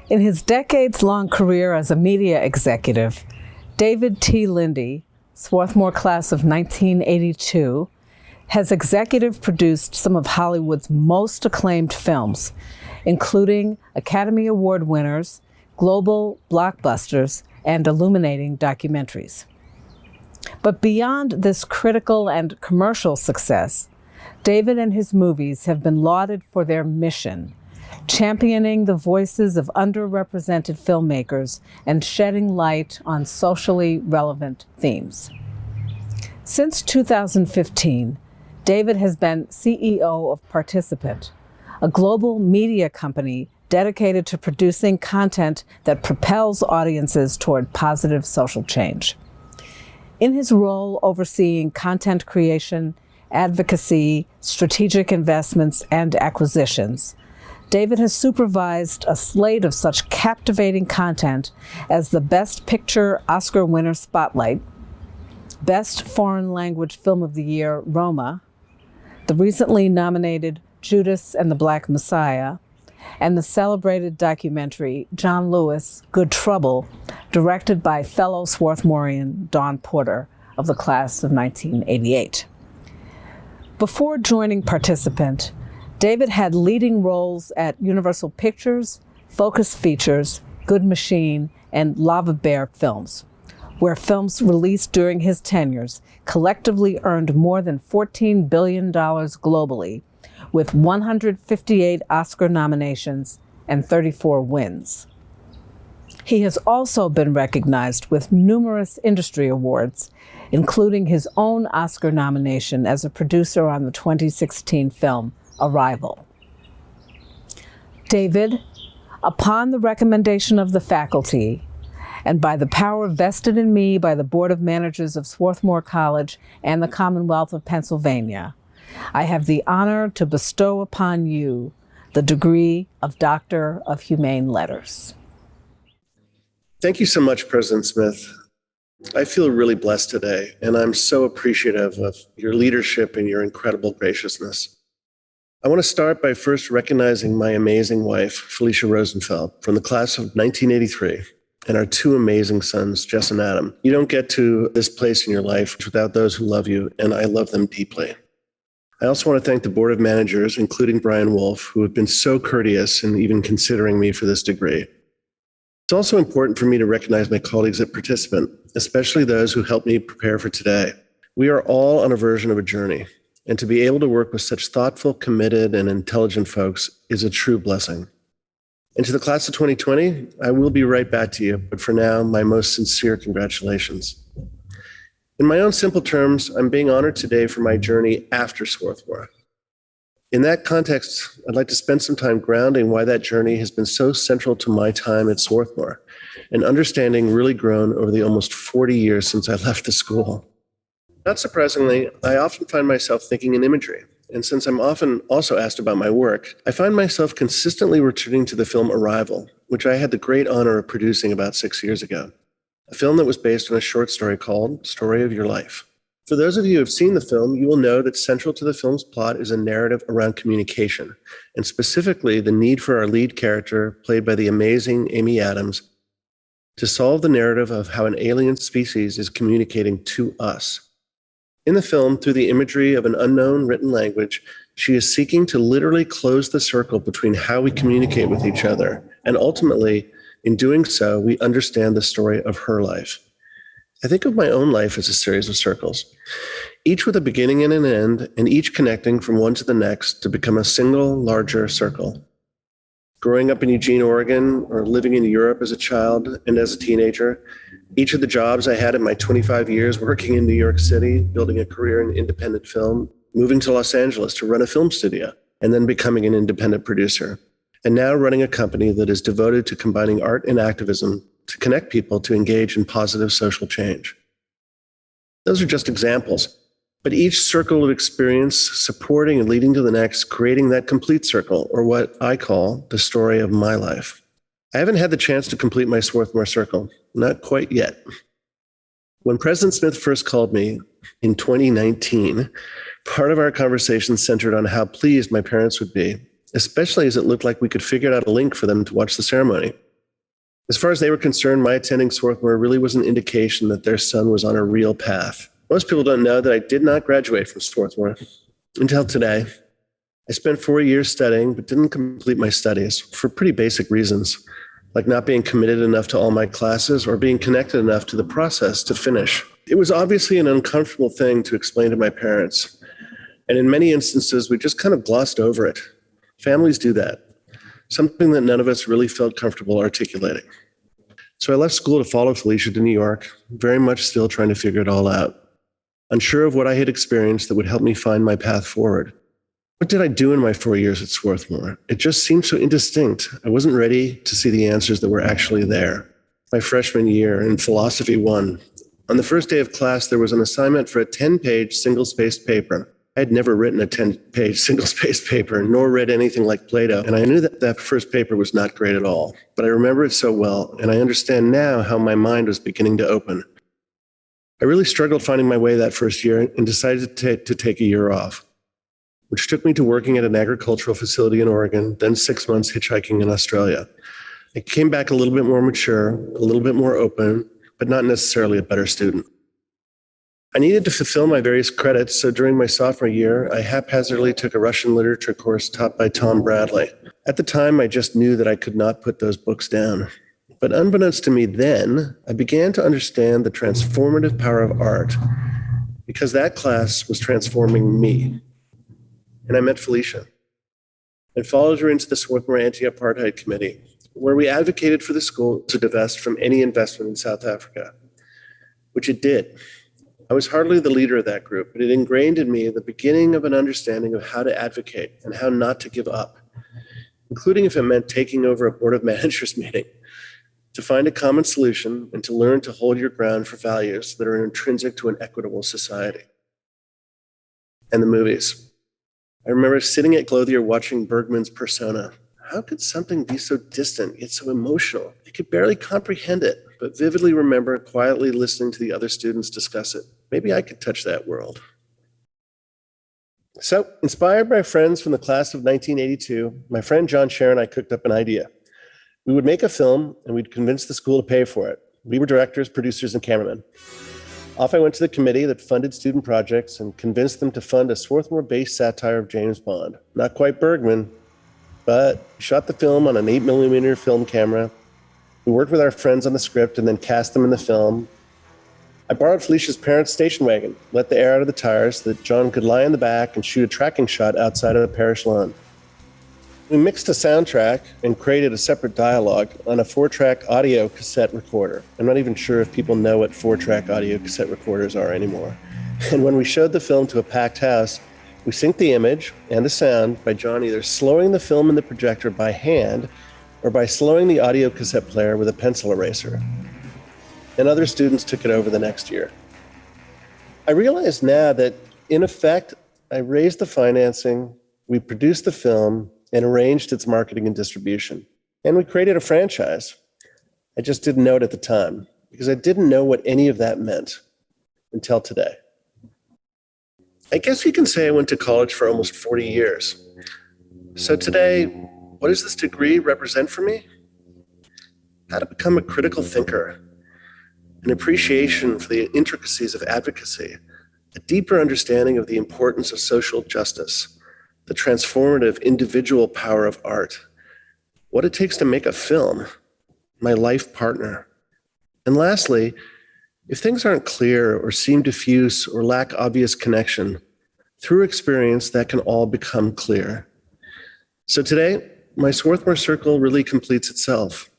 In his decades-long career as a media executive, David T. Lindy, Swarthmore class of 1982, has executive produced some of Hollywood's most acclaimed films, including Academy Award winners, global blockbusters, and illuminating documentaries. But beyond this critical and commercial success, David and his movies have been lauded for their mission, championing the voices of underrepresented filmmakers and shedding light on socially relevant themes. Since 2015, David has been CEO of Participant, a global media company dedicated to producing content that propels audiences toward positive social change. In his role overseeing content creation, advocacy, strategic investments, and acquisitions, David has supervised a slate of such captivating content as the Best Picture Oscar winner Spotlight, Best Foreign Language Film of the Year Roma, the recently nominated Judas and the Black Messiah, and the celebrated documentary John Lewis, Good Trouble, directed by fellow Swarthmorean Dawn Porter of the class of 1988. Before joining Participant, David had leading roles at Universal Pictures, Focus Features, Good Machine, and Lava Bear Films, where films released during his tenures collectively earned more than $14 billion globally, with 158 Oscar nominations and 34 wins. He has also been recognized with numerous industry awards, including his own Oscar nomination as a producer on the 2016 film Arrival. David, upon the recommendation of the faculty, and by the power vested in me by the Board of Managers of Swarthmore College and the Commonwealth of Pennsylvania, I have the honor to bestow upon you the degree of Doctor of Humane Letters. Thank you so much, President Smith. I feel really blessed today, and I'm so appreciative of your leadership and your incredible graciousness. I want to start by first recognizing my amazing wife, Felicia Rosenfeld, from the class of 1983, and our two amazing sons, Jess and Adam. You don't get to this place in your life without those who love you, and I love them deeply. I also want to thank the Board of Managers, including Brian Wolf, who have been so courteous in even considering me for this degree. It's also important for me to recognize my colleagues at Participant, especially those who helped me prepare for today. We are all on a version of a journey, and to be able to work with such thoughtful, committed, and intelligent folks is a true blessing. And to the class of 2020, I will be right back to you, but for now, my most sincere congratulations. In my own simple terms, I'm being honored today for my journey after Swarthmore. In that context, I'd like to spend some time grounding why that journey has been so central to my time at Swarthmore, and understanding really grown over the almost 40 years since I left the school. Not surprisingly, I often find myself thinking in imagery, and since I'm often also asked about my work, I find myself consistently returning to the film Arrival, which I had the great honor of producing about 6 years ago, a film that was based on a short story called Story of Your Life. For those of you who have seen the film, you will know that central to the film's plot is a narrative around communication, and specifically the need for our lead character, played by the amazing Amy Adams, to solve the narrative of how an alien species is communicating to us. In the film, through the imagery of an unknown written language, she is seeking to literally close the circle between how we communicate with each other, and ultimately, in doing so, we understand the story of her life. I think of my own life as a series of circles, each with a beginning and an end, and each connecting from one to the next to become a single, larger circle. Growing up in Eugene, Oregon, or living in Europe as a child and as a teenager, each of the jobs I had in my 25 years working in New York City, building a career in independent film, moving to Los Angeles to run a film studio, and then becoming an independent producer, and now running a company that is devoted to combining art and activism to connect people to engage in positive social change. Those are just examples, but each circle of experience supporting and leading to the next, creating that complete circle, or what I call the story of my life. I haven't had the chance to complete my Swarthmore circle, not quite yet. When President Smith first called me in 2019, part of our conversation centered on how pleased my parents would be, especially as it looked like we could figure out a link for them to watch the ceremony. As far as they were concerned, my attending Swarthmore really was an indication that their son was on a real path. Most people don't know that I did not graduate from Swarthmore until today. I spent 4 years studying, but didn't complete my studies for pretty basic reasons, like not being committed enough to all my classes or being connected enough to the process to finish. It was obviously an uncomfortable thing to explain to my parents. And in many instances, we just kind of glossed over it. Families do that, something that none of us really felt comfortable articulating. So I left school to follow Felicia to New York, very much still trying to figure it all out, unsure of what I had experienced that would help me find my path forward. What did I do in my 4 years at Swarthmore? It just seemed so indistinct. I wasn't ready to see the answers that were actually there. My freshman year in Philosophy 1, on the first day of class, there was an assignment for a 10-page single-spaced paper. I had never written a 10-page single-spaced paper, nor read anything like Plato, and I knew that that first paper was not great at all. But I remember it so well, and I understand now how my mind was beginning to open. I really struggled finding my way that first year and decided to take a year off, which took me to working at an agricultural facility in Oregon, then 6 months hitchhiking in Australia. I came back a little bit more mature, a little bit more open, but not necessarily a better student. I needed to fulfill my various credits, so during my sophomore year, I haphazardly took a Russian literature course taught by Tom Bradley. At the time, I just knew that I could not put those books down. But unbeknownst to me then, I began to understand the transformative power of art, because that class was transforming me. And I met Felicia and followed her into the Swarthmore Anti-Apartheid Committee, where we advocated for the school to divest from any investment in South Africa, which it did. I was hardly the leader of that group, but it ingrained in me the beginning of an understanding of how to advocate and how not to give up, including if it meant taking over a board of managers meeting, to find a common solution and to learn to hold your ground for values that are intrinsic to an equitable society. And the movies. I remember sitting at Clothier watching Bergman's Persona. How could something be so distant, yet so emotional? I could barely comprehend it, but vividly remember quietly listening to the other students discuss it. Maybe I could touch that world. So, inspired by friends from the class of 1982, my friend John Scher and I cooked up an idea. We would make a film and we'd convince the school to pay for it. We were directors, producers, and cameramen. Off I went to the committee that funded student projects and convinced them to fund a Swarthmore-based satire of James Bond. Not quite Bergman, but we shot the film on an 8mm film camera. We worked with our friends on the script and then cast them in the film. I borrowed Felicia's parents' station wagon, let the air out of the tires so that John could lie in the back and shoot a tracking shot outside of the parish lawn. We mixed a soundtrack and created a separate dialogue on a 4-track audio cassette recorder. I'm not even sure if people know what 4-track audio cassette recorders are anymore. And when we showed the film to a packed house, we synced the image and the sound by John either slowing the film in the projector by hand or by slowing the audio cassette player with a pencil eraser. And other students took it over the next year. I realize now that, in effect, I raised the financing, we produced the film, and arranged its marketing and distribution. And we created a franchise. I just didn't know it at the time, because I didn't know what any of that meant until today. I guess you can say I went to college for almost 40 years. So today, what does this degree represent for me? How to become a critical thinker, an appreciation for the intricacies of advocacy, a deeper understanding of the importance of social justice, the transformative individual power of art, what it takes to make a film, my life partner. And lastly, if things aren't clear or seem diffuse or lack obvious connection, through experience that can all become clear. So today, my Swarthmore Circle really completes itself.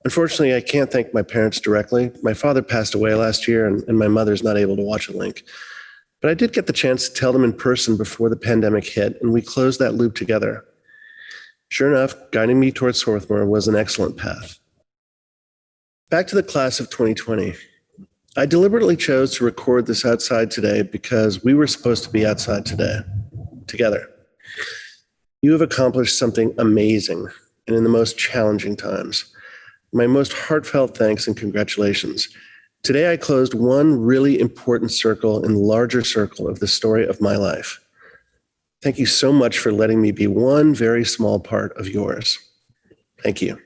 Unfortunately, I can't thank my parents directly. My father passed away last year and my mother's not able to watch a link. But I did get the chance to tell them in person before the pandemic hit, and we closed that loop together. Sure enough, guiding me towards Swarthmore was an excellent path. Back to the class of 2020. I deliberately chose to record this outside today because we were supposed to be outside today, together. You have accomplished something amazing and in the most challenging times. My most heartfelt thanks and congratulations. Today, I closed one really important circle in the larger circle of the story of my life. Thank you so much for letting me be one very small part of yours. Thank you.